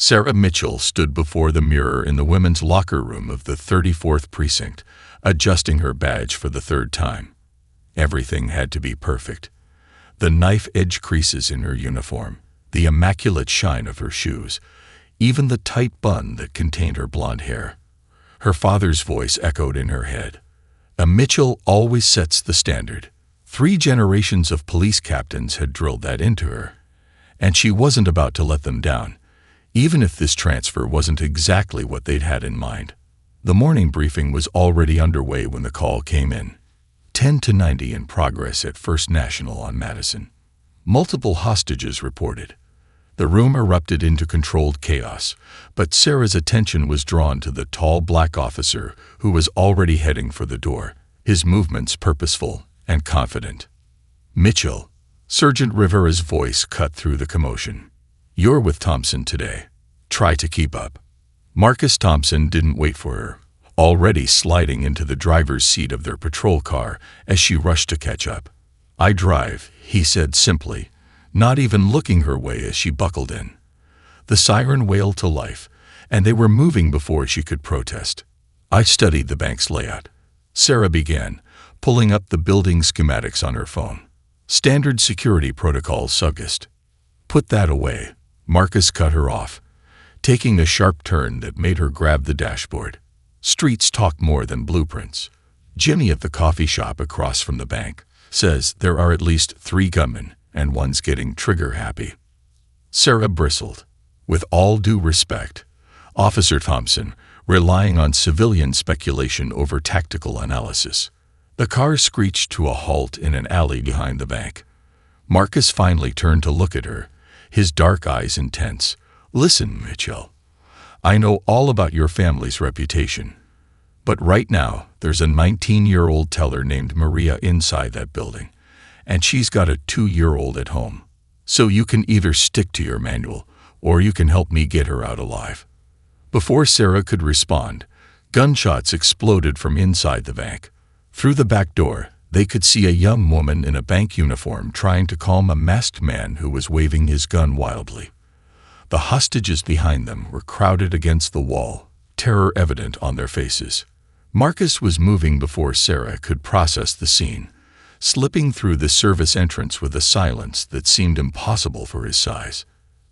Sarah Mitchell stood before the mirror in the women's locker room of the 34th Precinct, adjusting her badge for the third time. Everything had to be perfect. The knife-edge creases in her uniform, the immaculate shine of her shoes, even the tight bun that contained her blonde hair. Her father's voice echoed in her head. "A Mitchell always sets the standard." 3 generations of police captains had drilled that into her, and she wasn't about to let them down, even if this transfer wasn't exactly what they'd had in mind. The morning briefing was already underway when the call came in. 10 to 90 in progress at First National on Madison. Multiple hostages reported. The room erupted into controlled chaos, but Sarah's attention was drawn to the tall black officer who was already heading for the door, his movements purposeful and confident. "Mitchell," Sergeant Rivera's voice cut through the commotion. "You're with Thompson today. Try to keep up." Marcus Thompson didn't wait for her, already sliding into the driver's seat of their patrol car as she rushed to catch up. "I drive," he said simply, not even looking her way as she buckled in. The siren wailed to life, and they were moving before she could protest. "I studied the bank's layout," Sarah began, pulling up the building schematics on her phone. "Standard security protocols suggest." "Put that away," Marcus cut her off, taking a sharp turn that made her grab the dashboard. "Streets talk more than blueprints. Jimmy at the coffee shop across from the bank says there are at least 3 gunmen, and one's getting trigger-happy." Sarah bristled. With all due respect, Officer Thompson, relying on civilian speculation over tactical analysis. The car screeched to a halt in an alley behind the bank. Marcus finally turned to look at her, his dark eyes intense. "Listen, Mitchell, I know all about your family's reputation, but right now there's a 19-year-old teller named Maria inside that building, and she's got a 2-year-old at home. So you can either stick to your manual, or you can help me get her out alive." Before Sarah could respond, gunshots exploded from inside the bank. Through the back door, they could see a young woman in a bank uniform trying to calm a masked man who was waving his gun wildly. The hostages behind them were crowded against the wall, terror evident on their faces. Marcus was moving before Sarah could process the scene, slipping through the service entrance with a silence that seemed impossible for his size.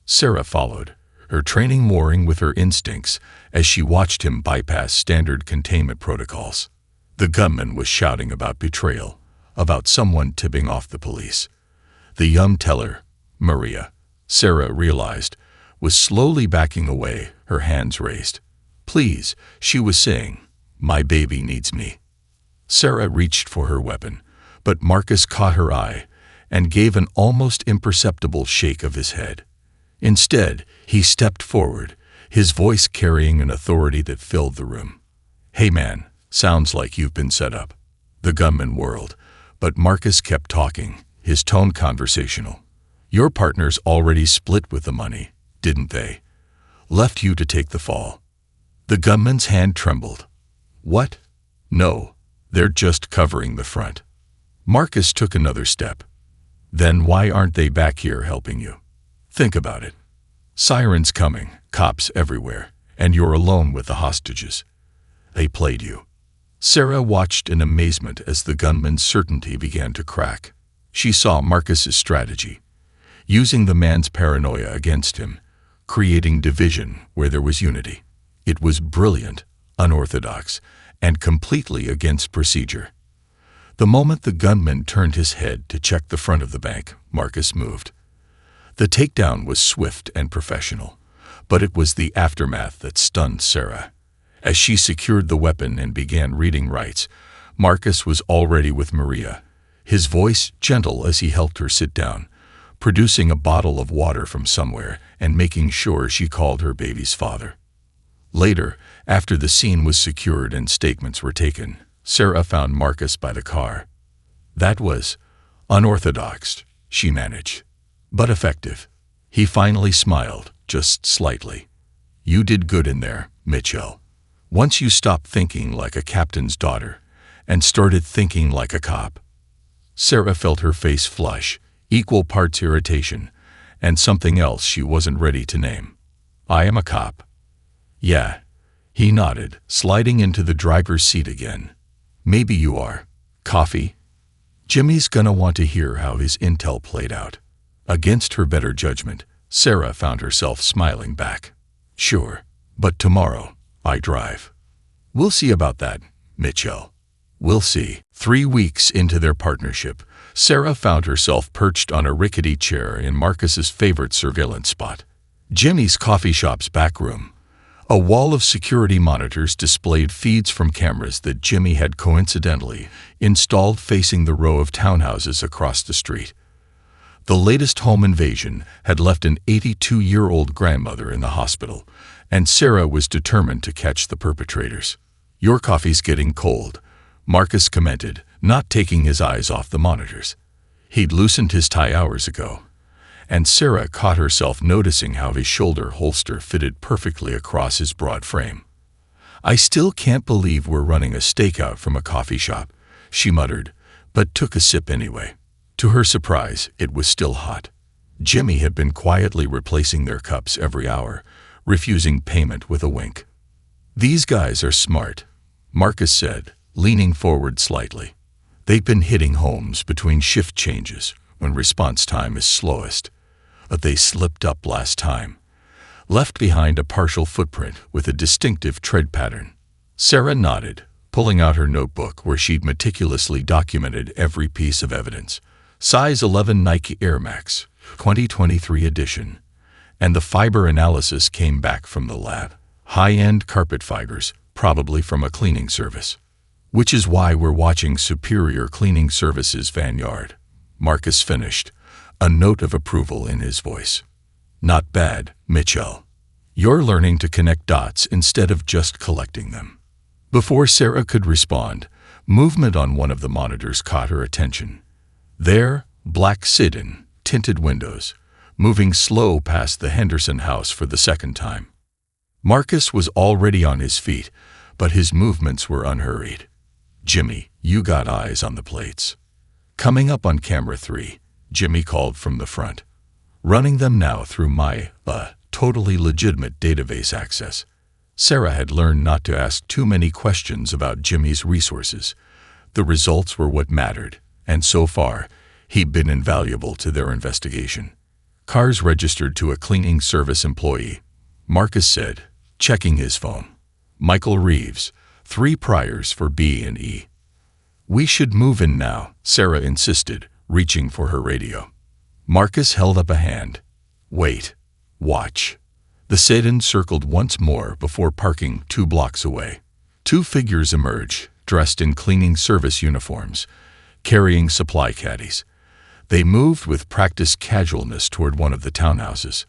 Sarah followed, her training warring with her instincts as she watched him bypass standard containment protocols. The gunman was shouting about betrayal, about someone tipping off the police. The young teller, Maria, Sarah realized, was slowly backing away, her hands raised. "Please," she was saying, "my baby needs me." Sarah reached for her weapon, but Marcus caught her eye and gave an almost imperceptible shake of his head. Instead, he stepped forward, his voice carrying an authority that filled the room. "Hey man, sounds like you've been set up." The gunman whirled, but Marcus kept talking, his tone conversational. "Your partners already split with the money, didn't they? Left you to take the fall." The gunman's hand trembled. "What? No, they're just covering the front." Marcus took another step. "Then why aren't they back here helping you? Think about it. Sirens coming, cops everywhere, and you're alone with the hostages. They played you." Sarah watched in amazement as the gunman's certainty began to crack. She saw Marcus's strategy, using the man's paranoia against him, creating division where there was unity. It was brilliant, unorthodox, and completely against procedure. The moment the gunman turned his head to check the front of the bank, Marcus moved. The takedown was swift and professional, but it was the aftermath that stunned Sarah. As she secured the weapon and began reading rights, Marcus was already with Maria, his voice gentle as he helped her sit down, producing a bottle of water from somewhere and making sure she called her baby's father. Later, after the scene was secured and statements were taken, Sarah found Marcus by the car. "That was unorthodox," she managed, "but effective." He finally smiled, just slightly. "You did good in there, Mitchell. Once you stopped thinking like a captain's daughter and started thinking like a cop." Sarah felt her face flush, equal parts irritation, and something else she wasn't ready to name. I am a cop." "Yeah." He nodded, sliding into the driver's seat again. "Maybe you are. Coffee?" Jimmy's gonna want to hear how his intel played out. Against her better judgment, Sarah found herself smiling back. "Sure, but tomorrow, I drive." "We'll see about that, Mitchell. We'll see." 3 weeks into their partnership, Sarah found herself perched on a rickety chair in Marcus's favorite surveillance spot, Jimmy's coffee shop's back room. A wall of security monitors displayed feeds from cameras that Jimmy had coincidentally installed facing the row of townhouses across the street. The latest home invasion had left an 82-year-old grandmother in the hospital, and Sarah was determined to catch the perpetrators. "Your coffee's getting cold," Marcus commented, not taking his eyes off the monitors. He'd loosened his tie hours ago, and Sarah caught herself noticing how his shoulder holster fitted perfectly across his broad frame. "I still can't believe we're running a stakeout from a coffee shop," she muttered, but took a sip anyway. To her surprise, it was still hot. Jimmy had been quietly replacing their cups every hour, refusing payment with a wink. "These guys are smart," Marcus said, leaning forward slightly. "They've been hitting homes between shift changes when response time is slowest. But they slipped up last time. Left behind a partial footprint with a distinctive tread pattern." Sarah nodded, pulling out her notebook where she'd meticulously documented every piece of evidence. Size 11 Nike Air Max, 2023 edition. And the fiber analysis came back from the lab. High-end carpet fibers, probably from a cleaning service. "Which is why we're watching Superior Cleaning Services Vanguard," Marcus finished, a note of approval in his voice. "Not bad, Mitchell. You're learning to connect dots instead of just collecting them." Before Sarah could respond, movement on one of the monitors caught her attention. There, black sit-in, tinted windows, moving slow past the Henderson house for the second time. Marcus was already on his feet, but his movements were unhurried. "Jimmy, you got eyes on the plates." "Coming up on camera 3, Jimmy called from the front. "Running them now through my, totally legitimate database access." Sarah had learned not to ask too many questions about Jimmy's resources. The results were what mattered, and so far, he'd been invaluable to their investigation. "Cars registered to a cleaning service employee," Marcus said, checking his phone. "Michael Reeves, 3 priors for B and E." "We should move in now," Sarah insisted, reaching for her radio. Marcus held up a hand. "Wait. Watch." The sedan circled once more before parking 2 blocks away. 2 figures emerged, dressed in cleaning service uniforms, carrying supply caddies. They moved with practiced casualness toward one of the townhouses.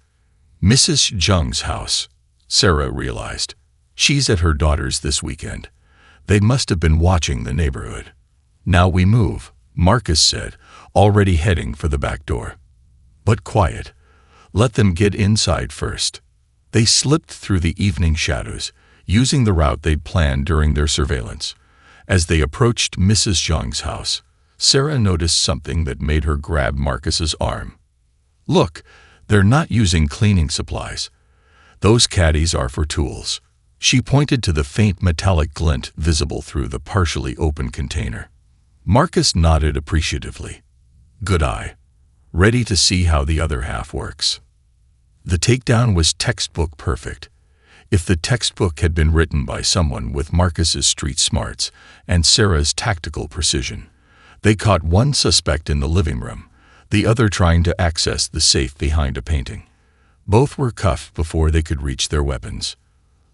Mrs. Jung's house, Sarah realized. She's at her daughter's this weekend. They must have been watching the neighborhood. "Now we move," Marcus said, already heading for the back door. "But quiet. Let them get inside first." They slipped through the evening shadows, using the route they'd planned during their surveillance. As they approached Mrs. Jung's house, Sarah noticed something that made her grab Marcus's arm. "Look, they're not using cleaning supplies. Those caddies are for tools." She pointed to the faint metallic glint visible through the partially open container. Marcus nodded appreciatively. "Good eye. Ready to see how the other half works." The takedown was textbook perfect. If the textbook had been written by someone with Marcus's street smarts and Sarah's tactical precision, they caught one suspect in the living room, the other trying to access the safe behind a painting. Both were cuffed before they could reach their weapons.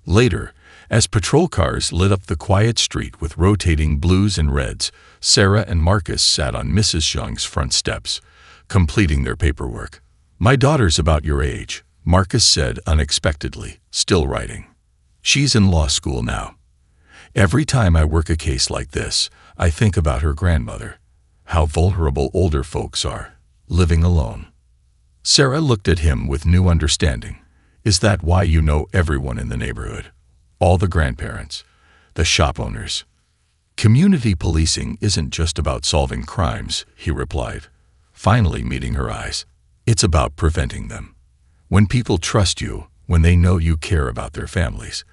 Later, as patrol cars lit up the quiet street with rotating blues and reds, Sarah and Marcus sat on Mrs. Jung's front steps, completing their paperwork. "My daughter's about your age," Marcus said unexpectedly, still writing. "She's in law school now. Every time I work a case like this, I think about her grandmother. How vulnerable older folks are, living alone." Sarah looked at him with new understanding. "Is that why you know everyone in the neighborhood? All the grandparents, the shop owners?" "Community policing isn't just about solving crimes," he replied, finally meeting her eyes. "It's about preventing them. When people trust you, When they know you care about their families,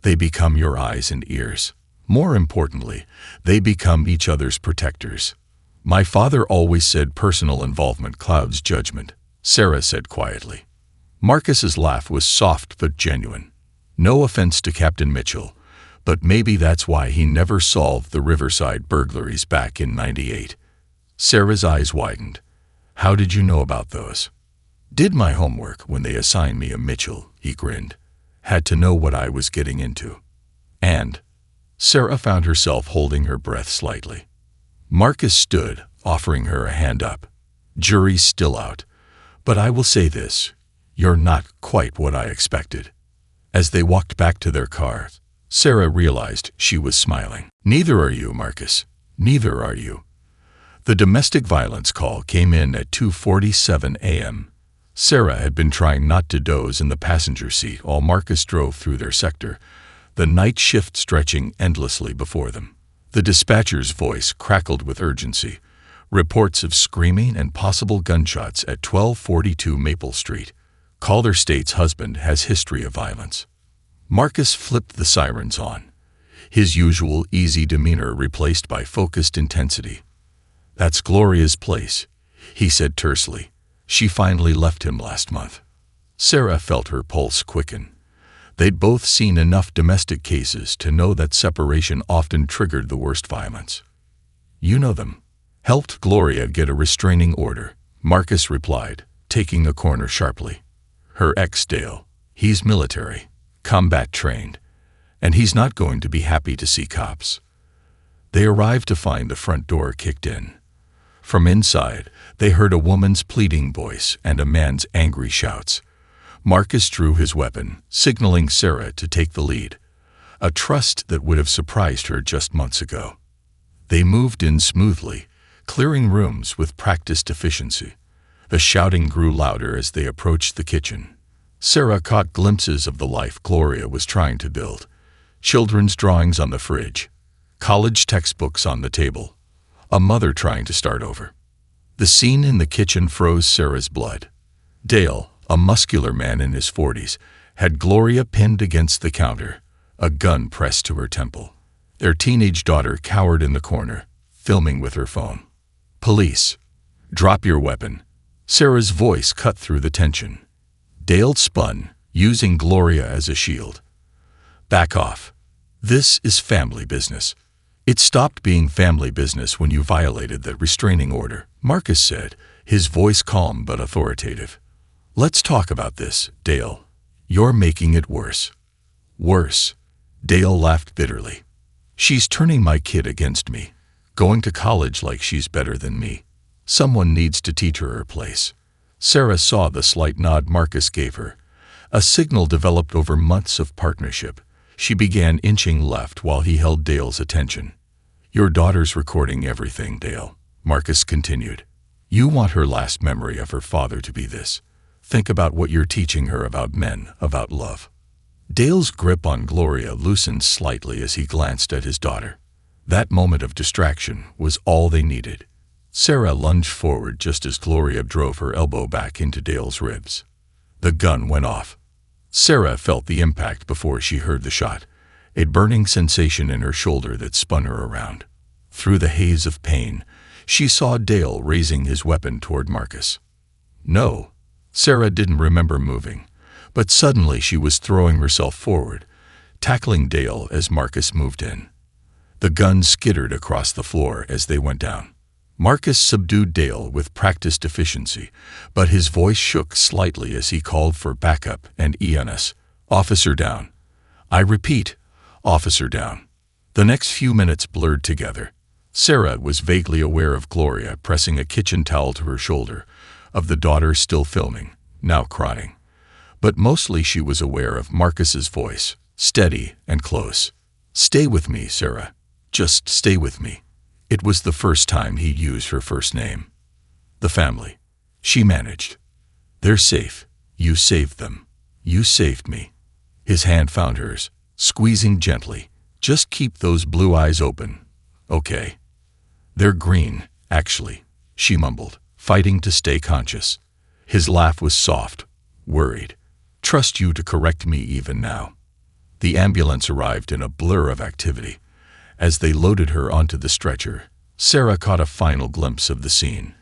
they become your eyes and ears. More importantly, they become each other's protectors. My father always said personal involvement clouds judgment, Sarah said quietly. Marcus's laugh was soft but genuine. No offense to Captain Mitchell, but maybe that's why he never solved the Riverside burglaries back in '98. Sarah's eyes widened. How did you know about those? Did my homework when they assigned me a Mitchell, he grinned. Had to know what I was getting into. And Sarah found herself holding her breath slightly. Marcus stood, offering her a hand up. Jury's still out, but I will say this, you're not quite what I expected. As they walked back to their car, Sarah realized she was smiling. Neither are you, Marcus. Neither are you. The domestic violence call came in at 2:47 a.m. Sarah had been trying not to doze in the passenger seat while Marcus drove through their sector, the night shift stretching endlessly before them. The dispatcher's voice crackled with urgency. Reports of screaming and possible gunshots at 1242 Maple Street. Calder states husband has history of violence. Marcus flipped the sirens on, his usual easy demeanor replaced by focused intensity. That's Gloria's place, he said tersely. She finally left him last month. Sarah felt her pulse quicken. They'd both seen enough domestic cases to know that separation often triggered the worst violence. You know them. Helped Gloria get a restraining order, Marcus replied, taking a corner sharply. Her ex Dale. He's military, combat trained, and he's not going to be happy to see cops. They arrived to find the front door kicked in. From inside, they heard a woman's pleading voice and a man's angry shouts. Marcus drew his weapon, signaling Sarah to take the lead, a trust that would have surprised her just months ago. They moved in smoothly, clearing rooms with practiced efficiency. The shouting grew louder as they approached the kitchen. Sarah caught glimpses of the life Gloria was trying to build. Children's drawings on the fridge, college textbooks on the table, a mother trying to start over. The scene in the kitchen froze Sarah's blood. Dale, a muscular man in his 40s, had Gloria pinned against the counter, a gun pressed to her temple. Their teenage daughter cowered in the corner, filming with her phone. Police. Drop your weapon. Sarah's voice cut through the tension. Dale spun, using Gloria as a shield. Back off. This is family business. It stopped being family business when you violated that restraining order, Marcus said, his voice calm but authoritative. Let's talk about this, Dale. You're making it worse. Worse. Dale laughed bitterly. She's turning my kid against me, going to college like she's better than me. Someone needs to teach her her place. Sarah saw the slight nod Marcus gave her, a signal developed over months of partnership. She began inching left while he held Dale's attention. Your daughter's recording everything, Dale, Marcus continued. You want her last memory of her father to be this. Think about what you're teaching her about men, about love. Dale's grip on Gloria loosened slightly as he glanced at his daughter. That moment of distraction was all they needed. Sarah lunged forward just as Gloria drove her elbow back into Dale's ribs. The gun went off. Sarah felt the impact before she heard the shot, a burning sensation in her shoulder that spun her around. Through the haze of pain, she saw Dale raising his weapon toward Marcus. No, Sarah didn't remember moving, but suddenly she was throwing herself forward, tackling Dale as Marcus moved in. The gun skittered across the floor as they went down. Marcus subdued Dale with practiced efficiency, but his voice shook slightly as he called for backup and ENS. Officer down. I repeat, officer down. The next few minutes blurred together. Sarah was vaguely aware of Gloria pressing a kitchen towel to her shoulder, of the daughter still filming, now crying. But mostly she was aware of Marcus's voice, steady and close. Stay with me, Sarah. Just stay with me. It was the first time he'd used her first name. The family. She managed. They're safe. You saved them. You saved me. His hand found hers, squeezing gently. Just keep those blue eyes open. Okay. They're green, actually, she mumbled, fighting to stay conscious. His laugh was soft, worried. Trust you to correct me even now." The ambulance arrived in a blur of activity. As they loaded her onto the stretcher, Sarah caught a final glimpse of the scene.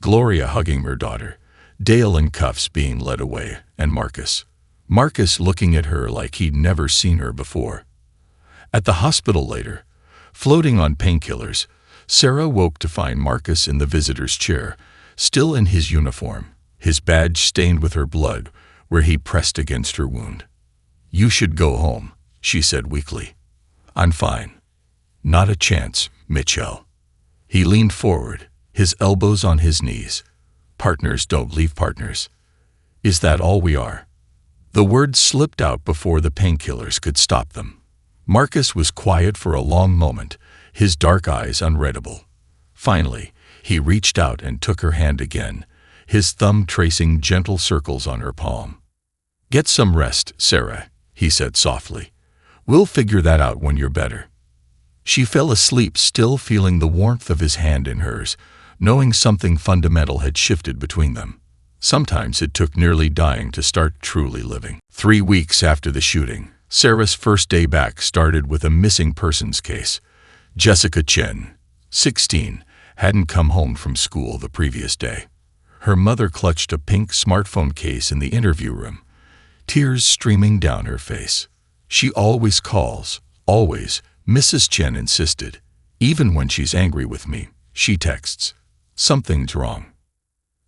Gloria hugging her daughter, Dale in cuffs being led away, and Marcus looking at her like he'd never seen her before. At the hospital later, floating on painkillers, Sarah woke to find Marcus in the visitor's chair, still in his uniform, his badge stained with her blood where he pressed against her wound. "You should go home," she said weakly. "I'm fine." "Not a chance, Mitchell." He leaned forward, his elbows on his knees. "Partners don't leave partners. Is that all we are?" The words slipped out before the painkillers could stop them. Marcus was quiet for a long moment, his dark eyes unreadable. Finally, he reached out and took her hand again, his thumb tracing gentle circles on her palm. "Get some rest, Sarah," he said softly. "We'll figure that out when you're better." She fell asleep, still feeling the warmth of his hand in hers, knowing something fundamental had shifted between them. Sometimes it took nearly dying to start truly living. 3 weeks after the shooting, Sarah's first day back started with a missing persons case. Jessica Chen, 16, hadn't come home from school the previous day. Her mother clutched a pink smartphone case in the interview room, tears streaming down her face. "She always calls, always," Mrs. Chen insisted. "Even when she's angry with me, she texts. Something's wrong."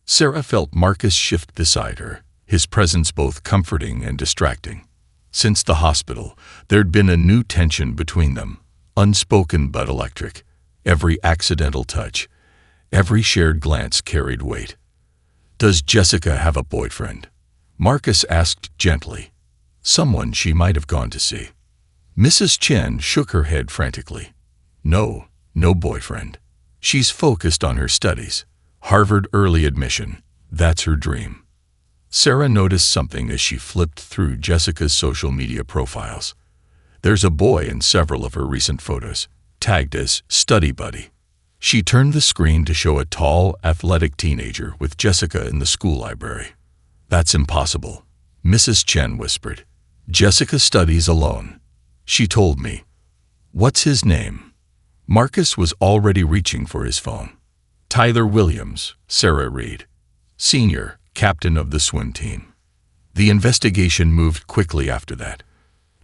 Sarah felt Marcus shift beside her, his presence both comforting and distracting. Since the hospital, there'd been a new tension between them, unspoken but electric. Every accidental touch, every shared glance carried weight. "Does Jessica have a boyfriend?" Marcus asked gently. "Someone she might have gone to see." Mrs. Chen shook her head frantically. No boyfriend. She's focused on her studies. Harvard early admission. That's her dream. Sarah noticed something as she flipped through Jessica's social media profiles. There's a boy in several of her recent photos, tagged as study buddy. She turned the screen to show a tall, athletic teenager with Jessica in the school library. "That's impossible," Mrs. Chen whispered. "Jessica studies alone. She told me." "What's his name?" Marcus was already reaching for his phone. "Tyler Williams," Sarah read. "Senior, captain of the swim team." The investigation moved quickly after that.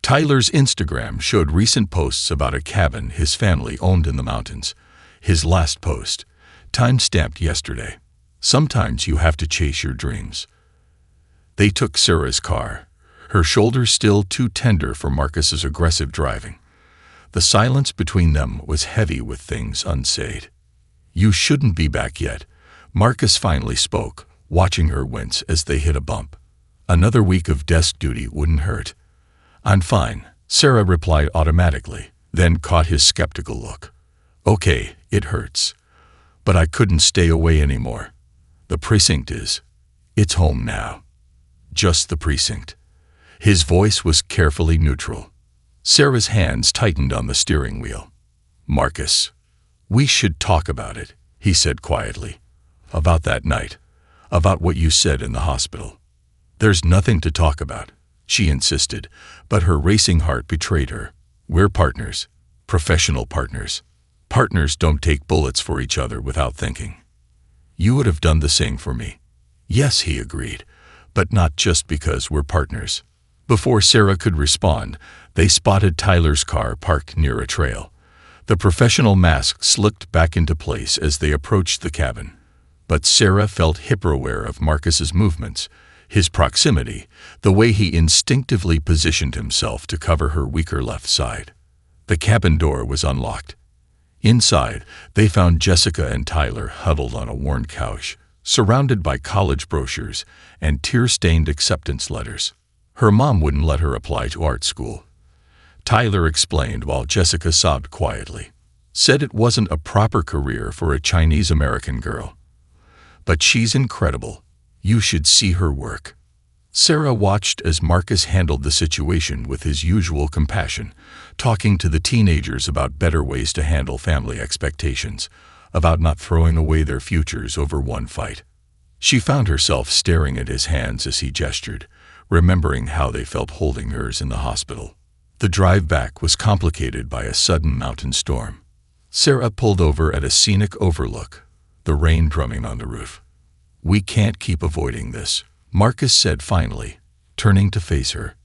Tyler's Instagram showed recent posts about a cabin his family owned in the mountains. His last post, time-stamped yesterday. "Sometimes you have to chase your dreams." They took Sarah's car, her shoulders still too tender for Marcus's aggressive driving. The silence between them was heavy with things unsaid. "You shouldn't be back yet," Marcus finally spoke, watching her wince as they hit a bump. "Another week of desk duty wouldn't hurt." "I'm fine," Sarah replied automatically, then caught his skeptical look. "Okay, it hurts. But I couldn't stay away anymore. The precinct it's home now." "Just the precinct." His voice was carefully neutral. Sarah's hands tightened on the steering wheel. "Marcus, we should talk about it," he said quietly. "About that night. About what you said in the hospital." "There's nothing to talk about," she insisted, but her racing heart betrayed her. "We're partners. Professional partners. Partners don't take bullets for each other without thinking." "You would have done the same for me." "Yes," he agreed, "but not just because we're partners." Before Sarah could respond, they spotted Tyler's car parked near a trail. The professional mask slipped back into place as they approached the cabin. But Sarah felt hyper-aware of Marcus's movements, his proximity, the way he instinctively positioned himself to cover her weaker left side. The cabin door was unlocked. Inside, they found Jessica and Tyler huddled on a worn couch, surrounded by college brochures and tear-stained acceptance letters. Her mom wouldn't let her apply to art school. Tyler explained while Jessica sobbed quietly. Said it wasn't a proper career for a Chinese-American girl. "But she's incredible. You should see her work." Sarah watched as Marcus handled the situation with his usual compassion, talking to the teenagers about better ways to handle family expectations, about not throwing away their futures over one fight. She found herself staring at his hands as he gestured, remembering how they felt holding hers in the hospital. The drive back was complicated by a sudden mountain storm. Sarah pulled over at a scenic overlook, the rain drumming on the roof. "We can't keep avoiding this," Marcus said finally, turning to face her.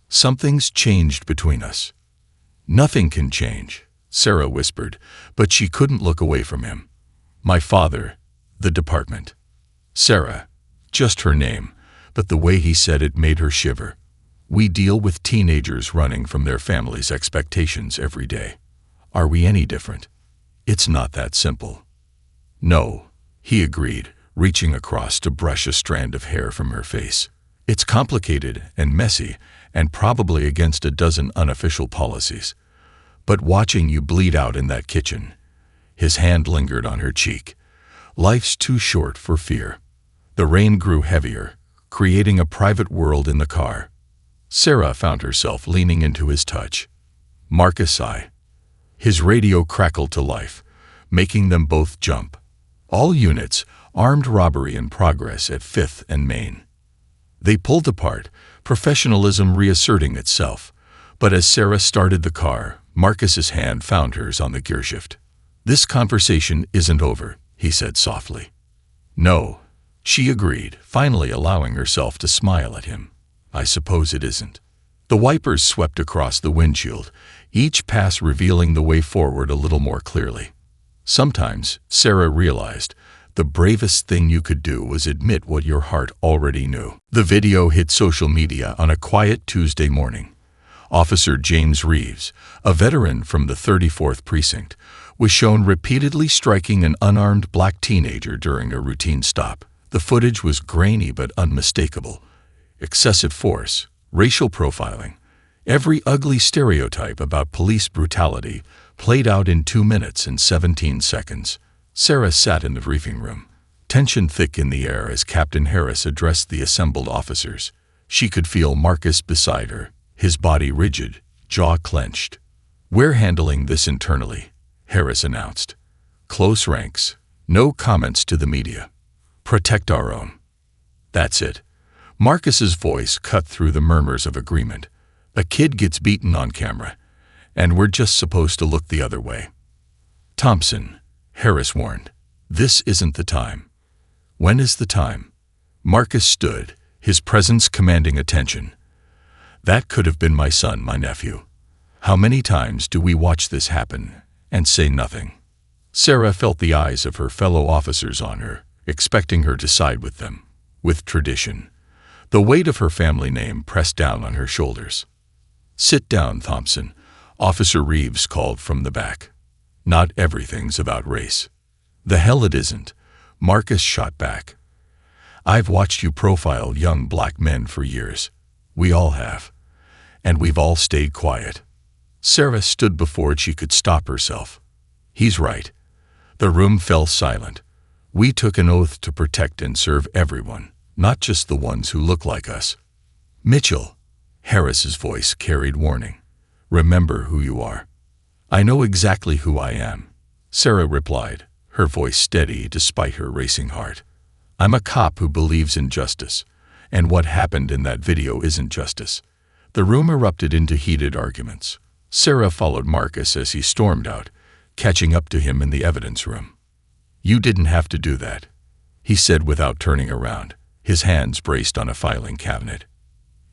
"Something's changed between us." "Nothing can change," Sarah whispered, but she couldn't look away from him. "My father, the department." Sarah, just her name, but the way he said it made her shiver. "We deal with teenagers running from their families' expectations every day. Are we any different?" "It's not that simple." "No," he agreed, reaching across to brush a strand of hair from her face. "It's complicated and messy and probably against a dozen unofficial policies. But watching you bleed out in that kitchen," his hand lingered on her cheek, "life's too short for fear." The rain grew heavier, creating a private world in the car. Sarah found herself leaning into his touch. Marcus sighed. His radio crackled to life, making them both jump. "All units, armed robbery in progress at 5th and Main." They pulled apart, professionalism reasserting itself, but as Sarah started the car, Marcus's hand found hers on the gearshift. "This conversation isn't over," he said softly. "No," she agreed, finally allowing herself to smile at him. "I suppose it isn't." The wipers swept across the windshield, each pass revealing the way forward a little more clearly. Sometimes, Sarah realized, the bravest thing you could do was admit what your heart already knew. The video hit social media on a quiet Tuesday morning. Officer James Reeves, a veteran from the 34th Precinct, was shown repeatedly striking an unarmed black teenager during a routine stop. The footage was grainy but unmistakable. Excessive force, racial profiling, every ugly stereotype about police brutality played out in 2 minutes and 17 seconds. Sarah sat in the briefing room, tension thick in the air as Captain Harris addressed the assembled officers. She could feel Marcus beside her, his body rigid, jaw clenched. "We're handling this internally," Harris announced. "Close ranks, no comments to the media. Protect our own." "That's it." Marcus's voice cut through the murmurs of agreement. "A kid gets beaten on camera, and we're just supposed to look the other way." "Thompson," Harris warned, "this isn't the time." "When is the time?" Marcus stood, his presence commanding attention. "That could have been my son, my nephew. How many times do we watch this happen and say nothing?" Sarah felt the eyes of her fellow officers on her, expecting her to side with them, with tradition. The weight of her family name pressed down on her shoulders. "Sit down, Thompson," Officer Reeves called from the back. "Not everything's about race." "The hell it isn't," Marcus shot back. "I've watched you profile young black men for years. We all have. And we've all stayed quiet." Sarah stood before she could stop herself. "He's right." The room fell silent. "We took an oath to protect and serve everyone, not just the ones who look like us." "Mitchell," Harris's voice carried warning, "remember who you are." "I know exactly who I am," Sarah replied, her voice steady despite her racing heart. "I'm a cop who believes in justice, and what happened in that video isn't justice." The room erupted into heated arguments. Sarah followed Marcus as he stormed out, catching up to him in the evidence room. "You didn't have to do that," he said without turning around, his hands braced on a filing cabinet.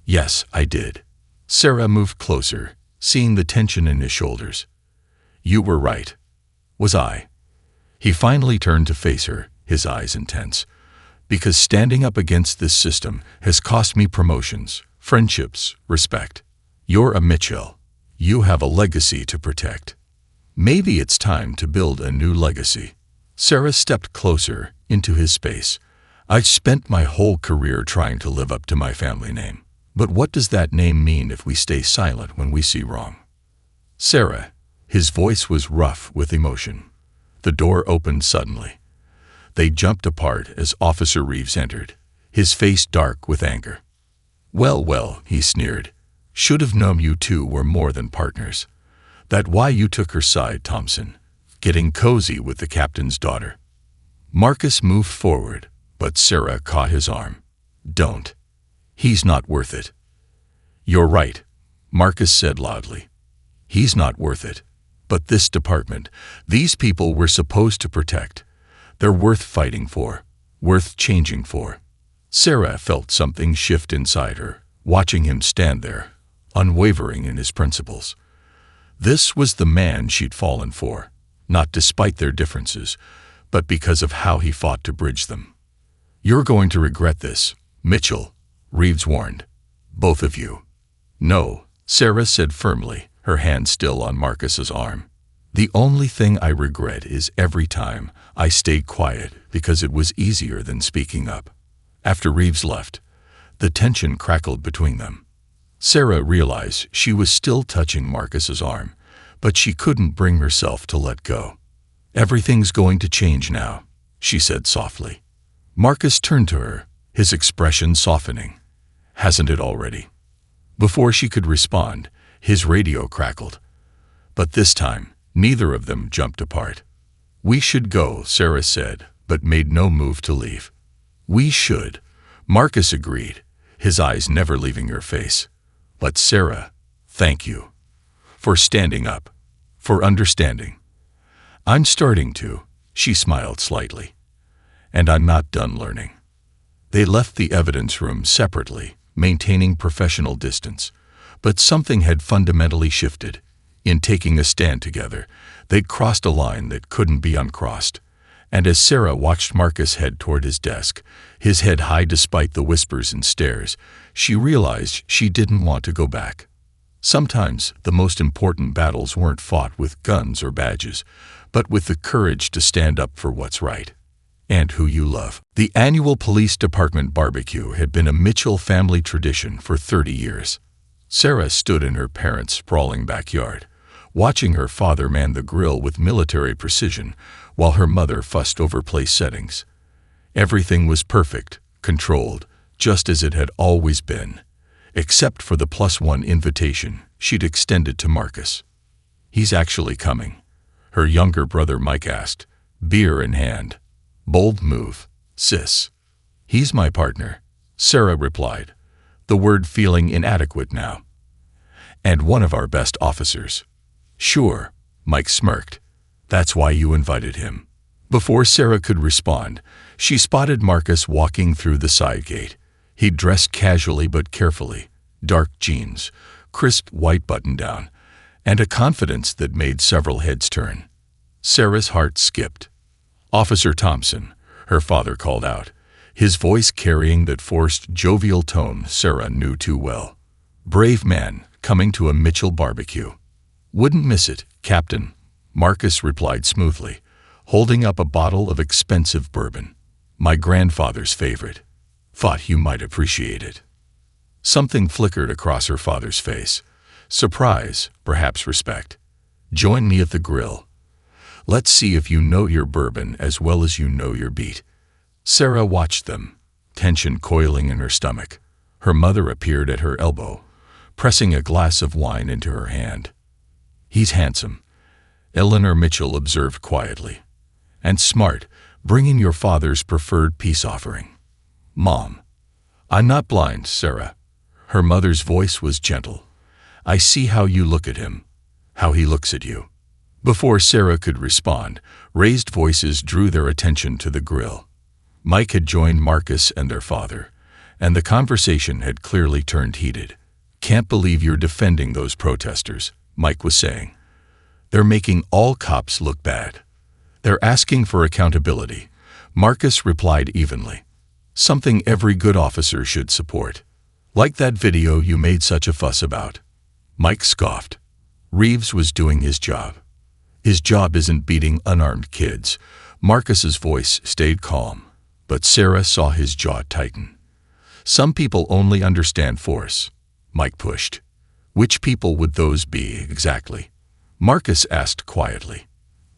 "Yes, I did." Sarah moved closer, seeing the tension in his shoulders. "You were right. Was I?" He finally turned to face her, his eyes intense. "Because standing up against this system has cost me promotions, friendships, respect. You're a Mitchell. You have a legacy to protect. Maybe it's time to build a new legacy." Sarah stepped closer into his space. "I've spent my whole career trying to live up to my family name. But what does that name mean if we stay silent when we see wrong?" "Sarah," his voice was rough with emotion. The door opened suddenly. They jumped apart as Officer Reeves entered, his face dark with anger. Well, he sneered. "Should have known you two were more than partners. That why you took her side, Thompson, getting cozy with the captain's daughter." Marcus moved forward, but Sarah caught his arm. "Don't." He's not worth it. You're right, Marcus said loudly. He's not worth it. But this department, these people we're supposed to protect, they're worth fighting for, worth changing for. Sarah felt something shift inside her, watching him stand there, unwavering in his principles. This was the man she'd fallen for, not despite their differences, but because of how he fought to bridge them. You're going to regret this, Mitchell, Reeves warned. Both of you. No, Sarah said firmly, her hand still on Marcus's arm. The only thing I regret is every time I stayed quiet because it was easier than speaking up. After Reeves left, the tension crackled between them. Sarah realized she was still touching Marcus's arm, but she couldn't bring herself to let go. Everything's going to change now, she said softly. Marcus turned to her, his expression softening. Hasn't it already? Before she could respond, his radio crackled. But this time, neither of them jumped apart. We should go, Sarah said, but made no move to leave. We should, Marcus agreed, his eyes never leaving her face. But Sarah, thank you. For standing up. For understanding. I'm starting to, she smiled slightly. And I'm not done learning. They left the evidence room separately, maintaining professional distance. But something had fundamentally shifted. In taking a stand together, they'd crossed a line that couldn't be uncrossed. And as Sarah watched Marcus head toward his desk, his head high despite the whispers and stares, she realized she didn't want to go back. Sometimes the most important battles weren't fought with guns or badges, but with the courage to stand up for what's right. And who you love. The annual police department barbecue had been a Mitchell family tradition for 30 years. Sarah stood in her parents' sprawling backyard, watching her father man the grill with military precision, while her mother fussed over place settings. Everything was perfect, controlled, just as it had always been, except for the +1 invitation she'd extended to Marcus. He's actually coming, her younger brother Mike asked, beer in hand. Bold move, sis. He's my partner, Sarah replied, the word feeling inadequate now. And one of our best officers. Sure, Mike smirked. That's why you invited him. Before Sarah could respond, she spotted Marcus walking through the side gate. He'd dressed casually but carefully, dark jeans, crisp white button-down, and a confidence that made several heads turn. Sarah's heart skipped. Officer Thompson, her father called out, his voice carrying that forced, jovial tone Sarah knew too well. Brave man, coming to a Mitchell barbecue. Wouldn't miss it, Captain, Marcus replied smoothly, holding up a bottle of expensive bourbon. My grandfather's favorite. Thought you might appreciate it. Something flickered across her father's face. Surprise, perhaps respect. Join me at the grill. Let's see if you know your bourbon as well as you know your beat. Sarah watched them, tension coiling in her stomach. Her mother appeared at her elbow, pressing a glass of wine into her hand. He's handsome, Eleanor Mitchell observed quietly. And smart, bringing your father's preferred peace offering. Mom. I'm not blind, Sarah. Her mother's voice was gentle. I see how you look at him, how he looks at you. Before Sarah could respond, raised voices drew their attention to the grill. Mike had joined Marcus and their father, and the conversation had clearly turned heated. Can't believe you're defending those protesters, Mike was saying. They're making all cops look bad. They're asking for accountability, Marcus replied evenly. Something every good officer should support. Like that video you made such a fuss about. Mike scoffed. Reeves was doing his job. His job isn't beating unarmed kids. Marcus's voice stayed calm, but Sarah saw his jaw tighten. Some people only understand force, Mike pushed. Which people would those be exactly? Marcus asked quietly.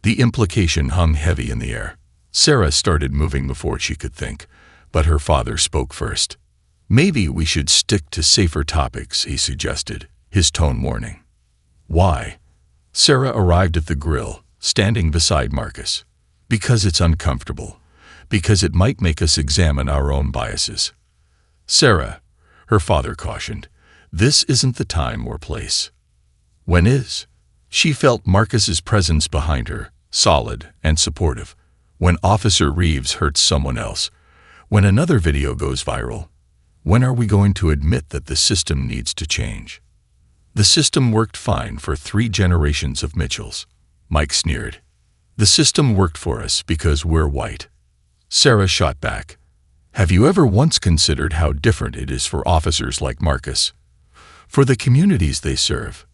The implication hung heavy in the air. Sarah started moving before she could think, but her father spoke first. Maybe we should stick to safer topics, he suggested, his tone warning. Why? Sarah arrived at the grill, standing beside Marcus. Because it's uncomfortable. Because it might make us examine our own biases. Sarah, her father cautioned. "This isn't the time or place." "When is?" She felt Marcus's presence behind her, solid and supportive. "When Officer Reeves hurts someone else. When another video goes viral. When are we going to admit that the system needs to change?" "The system worked fine for 3 generations of Mitchells," Mike sneered. "The system worked for us because we're white." Sarah shot back. "Have you ever once considered how different it is for officers like Marcus? For the communities they serve?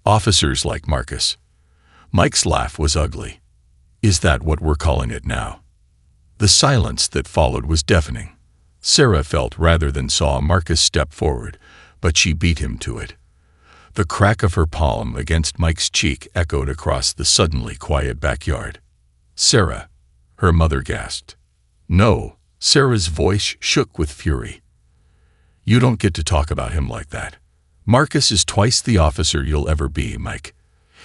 Officers like Marcus." Mike's laugh was ugly. "Is that what we're calling it now?" The silence that followed was deafening. Sarah felt rather than saw Marcus step forward, but she beat him to it. The crack of her palm against Mike's cheek echoed across the suddenly quiet backyard. "Sarah," her mother gasped. "No," Sarah's voice shook with fury. "You don't get to talk about him like that. Marcus is twice the officer you'll ever be, Mike.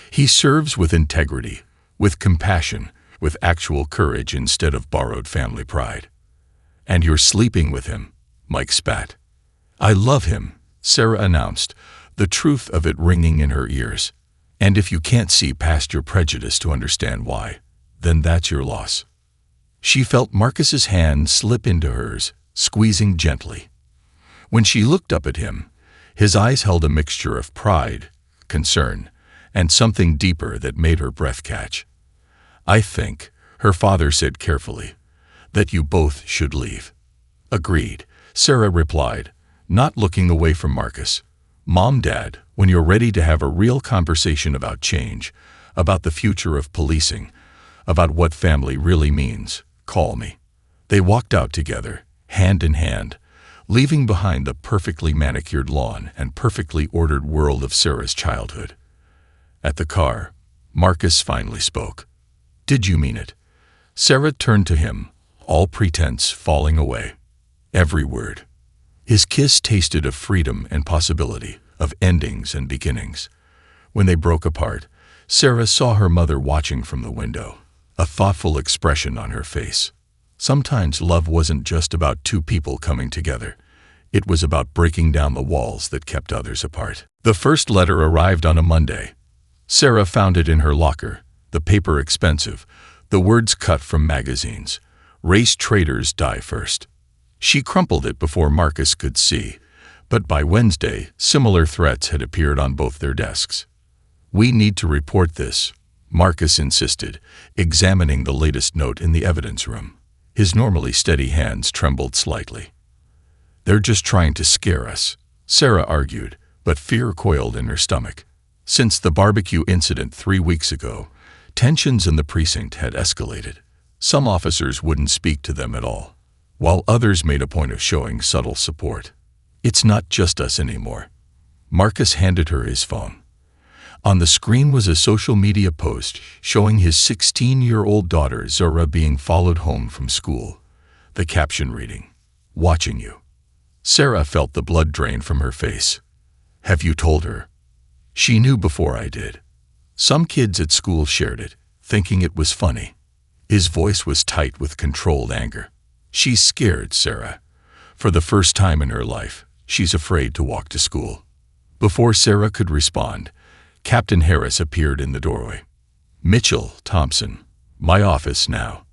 He serves with integrity, with compassion, with actual courage instead of borrowed family pride. And you're sleeping with him," Mike spat. "I love him," Sarah announced, the truth of it ringing in her ears. "And if you can't see past your prejudice to understand why, then that's your loss." She felt Marcus's hand slip into hers, squeezing gently. When she looked up at him, his eyes held a mixture of pride, concern, and something deeper that made her breath catch. "I think," her father said carefully, "that you both should leave." "Agreed," Sarah replied, not looking away from Marcus. "Mom, Dad, when you're ready to have a real conversation about change, about the future of policing, about what family really means, call me." They walked out together, hand in hand, leaving behind the perfectly manicured lawn and perfectly ordered world of Sarah's childhood. At the car, Marcus finally spoke. "Did you mean it?" Sarah turned to him, all pretense falling away. Every word. His kiss tasted of freedom and possibility, of endings and beginnings. When they broke apart, Sarah saw her mother watching from the window, a thoughtful expression on her face. Sometimes love wasn't just about 2 people coming together. It was about breaking down the walls that kept others apart. The first letter arrived on a Monday. Sarah found it in her locker, the paper expensive, the words cut from magazines. "Race traitors die first." She crumpled it before Marcus could see, but by Wednesday, similar threats had appeared on both their desks. "We need to report this," Marcus insisted, examining the latest note in the evidence room. His normally steady hands trembled slightly. "They're just trying to scare us," Sarah argued, but fear coiled in her stomach. Since the barbecue incident 3 weeks ago, tensions in the precinct had escalated. Some officers wouldn't speak to them at all, while others made a point of showing subtle support. "It's not just us anymore." Marcus handed her his phone. On the screen was a social media post showing his 16-year-old daughter Zora being followed home from school. The caption reading, "Watching you." Sarah felt the blood drain from her face. "Have you told her?" "She knew before I did. Some kids at school shared it, thinking it was funny." His voice was tight with controlled anger. "She's scared, Sarah. For the first time in her life, she's afraid to walk to school." Before Sarah could respond, Captain Harris appeared in the doorway. "Mitchell, Thompson, my office now."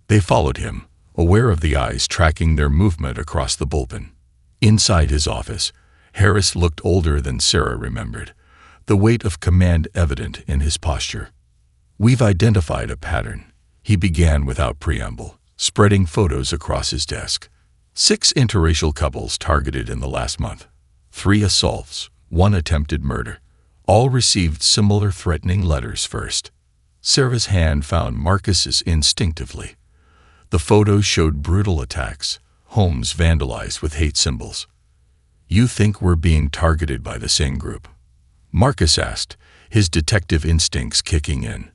They followed him, aware of the eyes tracking their movement across the bullpen. Inside his office, Harris looked older than Sarah remembered, the weight of command evident in his posture. "We've identified a pattern," he began without preamble, spreading photos across his desk. 6 interracial couples targeted in the last month. 3 assaults, 1 attempted murder. All received similar threatening letters first. Sarah's hand found Marcus's instinctively. The photos showed brutal attacks, homes vandalized with hate symbols. "You think we're being targeted by the same group?" Marcus asked, his detective instincts kicking in.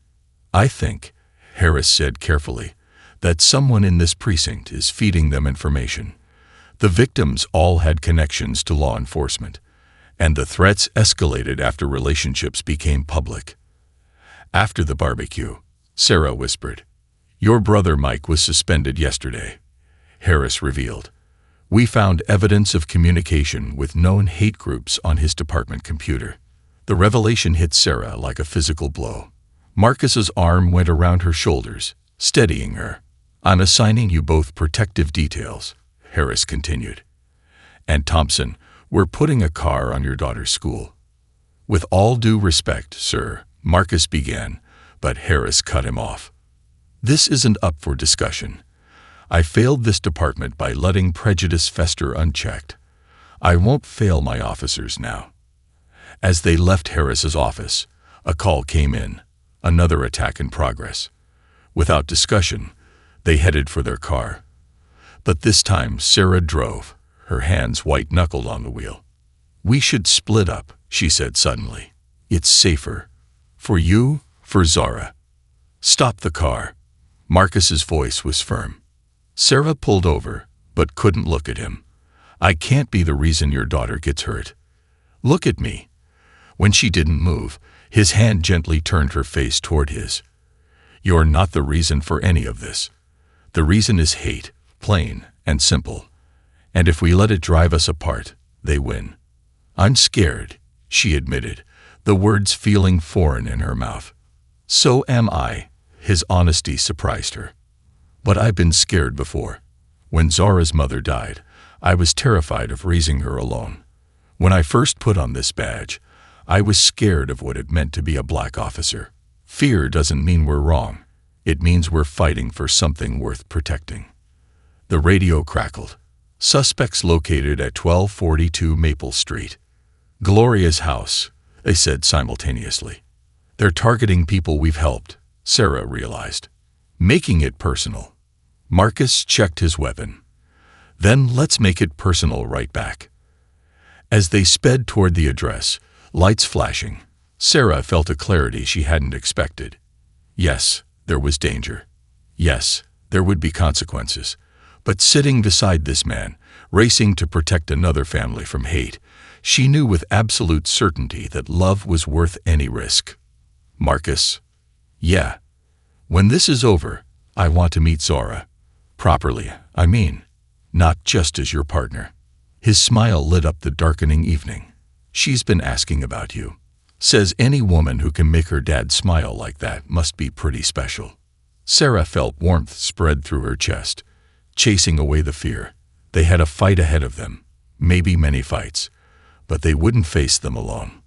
"I think," Harris said carefully, "that someone in this precinct is feeding them information. The victims all had connections to law enforcement, and the threats escalated after relationships became public." "After the barbecue," Sarah whispered. "Your brother Mike was suspended yesterday," Harris revealed. We found evidence of communication with known hate groups on his department computer. The revelation hit Sarah like a physical blow. Marcus's arm went around her shoulders, steadying her. "I'm assigning you both protective details," Harris continued. "And Thompson, we're putting a car on your daughter's school." "With all due respect, sir," Marcus began, but Harris cut him off. "This isn't up for discussion. I failed this department by letting prejudice fester unchecked. I won't fail my officers now." As they left Harris's office, a call came in, another attack in progress. Without discussion, they headed for their car. But this time Sarah drove, her hands white-knuckled on the wheel. "We should split up," she said suddenly. "It's safer. For you, for Zara." "Stop the car." Marcus's voice was firm. Sarah pulled over, but couldn't look at him. "I can't be the reason your daughter gets hurt. Look at me." When she didn't move, his hand gently turned her face toward his. "You're not the reason for any of this. The reason is hate, plain and simple. And if we let it drive us apart, they win." "I'm scared," she admitted, the words feeling foreign in her mouth. "So am I." His honesty surprised her. "But I've been scared before. When Zara's mother died, I was terrified of raising her alone. When I first put on this badge, I was scared of what it meant to be a black officer. Fear doesn't mean we're wrong. It means we're fighting for something worth protecting." The radio crackled. "Suspects located at 1242 Maple Street." "Gloria's house," they said simultaneously. "They're targeting people we've helped," Sarah realized. "Making it personal." Marcus checked his weapon. "Then let's make it personal right back." As they sped toward the address, lights flashing, Sarah felt a clarity she hadn't expected. Yes, there was danger. Yes, there would be consequences. But sitting beside this man, racing to protect another family from hate, she knew with absolute certainty that love was worth any risk. "Marcus." "Yeah. When this is over, I want to meet Zara. Properly, I mean. Not just as your partner." His smile lit up the darkening evening. "She's been asking about you. Says any woman who can make her dad smile like that must be pretty special." Sarah felt warmth spread through her chest, chasing away the fear. They had a fight ahead of them, maybe many fights, but they wouldn't face them alone.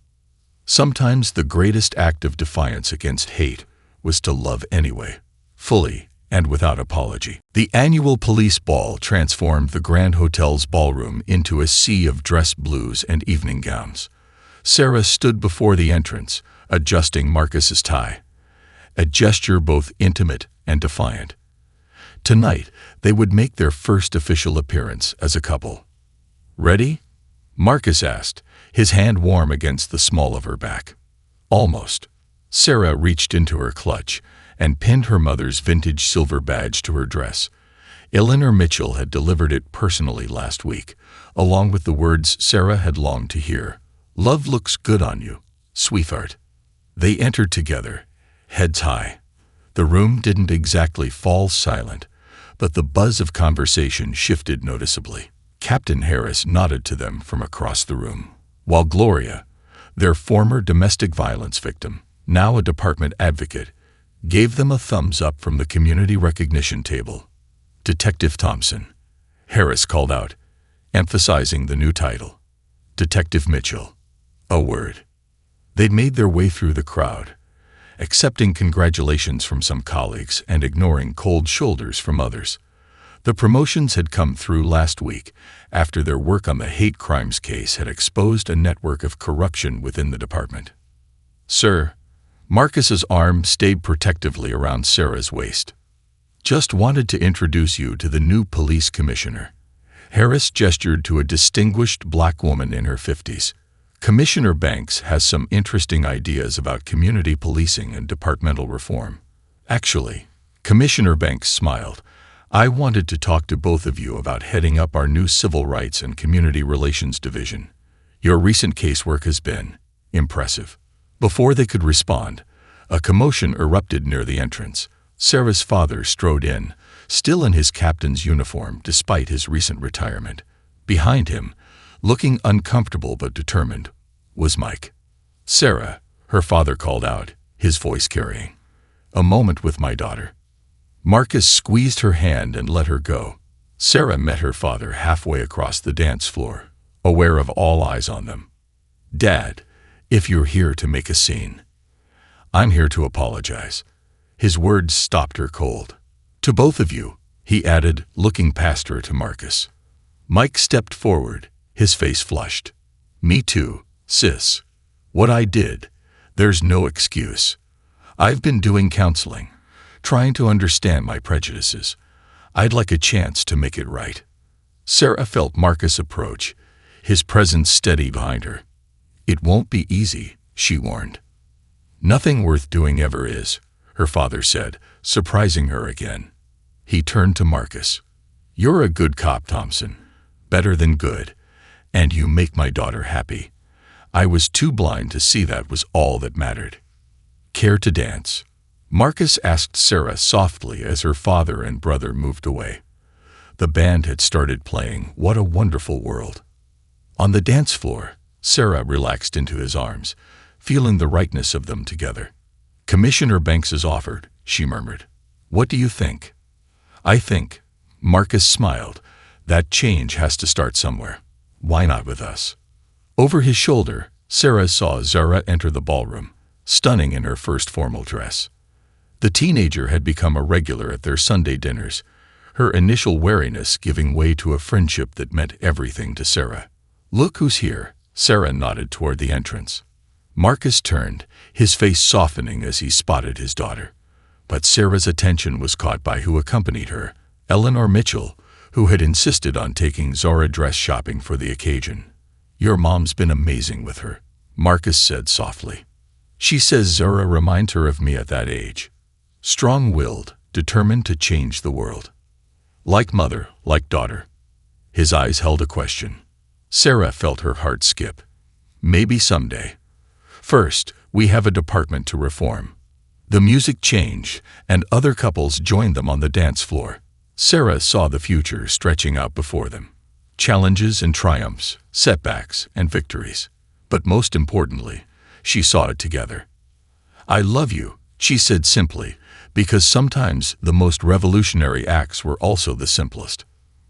Sometimes the greatest act of defiance against hate was to love anyway, fully and without apology. The annual police ball transformed the Grand Hotel's ballroom into a sea of dress blues and evening gowns. Sarah stood before the entrance, adjusting Marcus's tie, a gesture both intimate and defiant. Tonight, they would make their first official appearance as a couple. "Ready?" Marcus asked, his hand warm against the small of her back. "Almost." Sarah reached into her clutch and pinned her mother's vintage silver badge to her dress. Eleanor Mitchell had delivered it personally last week, along with the words Sarah had longed to hear. "Love looks good on you, sweetheart." They entered together, heads high. The room didn't exactly fall silent, but the buzz of conversation shifted noticeably. Captain Harris nodded to them from across the room, while Gloria, their former domestic violence victim, now a department advocate, gave them a thumbs up from the community recognition table. "Detective Thompson," Harris called out, emphasizing the new title. "Detective Mitchell." A word. They'd made their way through the crowd, accepting congratulations from some colleagues and ignoring cold shoulders from others. The promotions had come through last week after their work on the hate crimes case had exposed a network of corruption within the department. "Sir," Marcus's arm stayed protectively around Sarah's waist. "Just wanted to introduce you to the new police commissioner." Harris gestured to a distinguished black woman in her 50s. "Commissioner Banks has some interesting ideas about community policing and departmental reform." "Actually," Commissioner Banks smiled, "I wanted to talk to both of you about heading up our new Civil Rights and Community Relations Division. Your recent casework has been impressive." Before they could respond, a commotion erupted near the entrance. Sarah's father strode in, still in his captain's uniform despite his recent retirement. Behind him, looking uncomfortable but determined, was Mike. "Sarah," her father called out, his voice carrying. "A moment with my daughter." Marcus squeezed her hand and let her go. Sarah met her father halfway across the dance floor, aware of all eyes on them. "Dad, if you're here to make a scene." "I'm here to apologize." His words stopped her cold. "To both of you," he added, looking past her to Marcus. Mike stepped forward, his face flushed. "Me too, sis. What I did, there's no excuse. I've been doing counseling, trying to understand my prejudices. I'd like a chance to make it right." Sarah felt Marcus approach, his presence steady behind her. "It won't be easy," she warned. "Nothing worth doing ever is," her father said, surprising her again. He turned to Marcus. "You're a good cop, Thompson. Better than good. And you make my daughter happy. I was too blind to see that was all that mattered." "Care to dance?" Marcus asked Sarah softly as her father and brother moved away. The band had started playing "What a Wonderful World." On the dance floor, Sarah relaxed into his arms, feeling the rightness of them together. "Commissioner Banks is offered," she murmured. "What do you think?" "I think," Marcus smiled, "that change has to start somewhere. Why not with us?" Over his shoulder, Sarah saw Zara enter the ballroom, stunning in her first formal dress. The teenager had become a regular at their Sunday dinners, her initial wariness giving way to a friendship that meant everything to Sarah. "Look who's here," Sarah nodded toward the entrance. Marcus turned, his face softening as he spotted his daughter. But Sarah's attention was caught by who accompanied her, Eleanor Mitchell, who had insisted on taking Zara dress shopping for the occasion. "Your mom's been amazing with her," Marcus said softly. "She says Zara reminds her of me at that age. Strong-willed, determined to change the world. Like mother, like daughter." His eyes held a question. Sarah felt her heart skip. "Maybe someday. First, we have a department to reform." The music changed, and other couples joined them on the dance floor. Sarah saw the future stretching out before them. Challenges and triumphs, setbacks and victories. But most importantly, she saw it together. "I love you," she said simply, because sometimes the most revolutionary acts were also the simplest.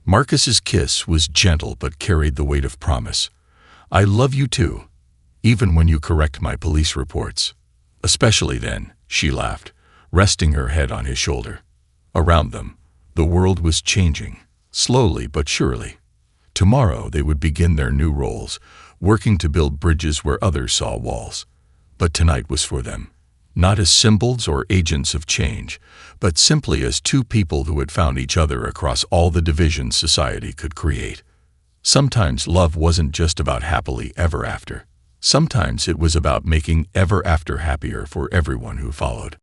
Marcus's kiss was gentle but carried the weight of promise. "I love you too, even when you correct my police reports." "Especially then," she laughed, resting her head on his shoulder. Around them, the world was changing, slowly but surely. Tomorrow they would begin their new roles, working to build bridges where others saw walls. But tonight was for them, not as symbols or agents of change, but simply as two people who had found each other across all the divisions society could create. Sometimes love wasn't just about happily ever after. Sometimes it was about making ever after happier for everyone who followed.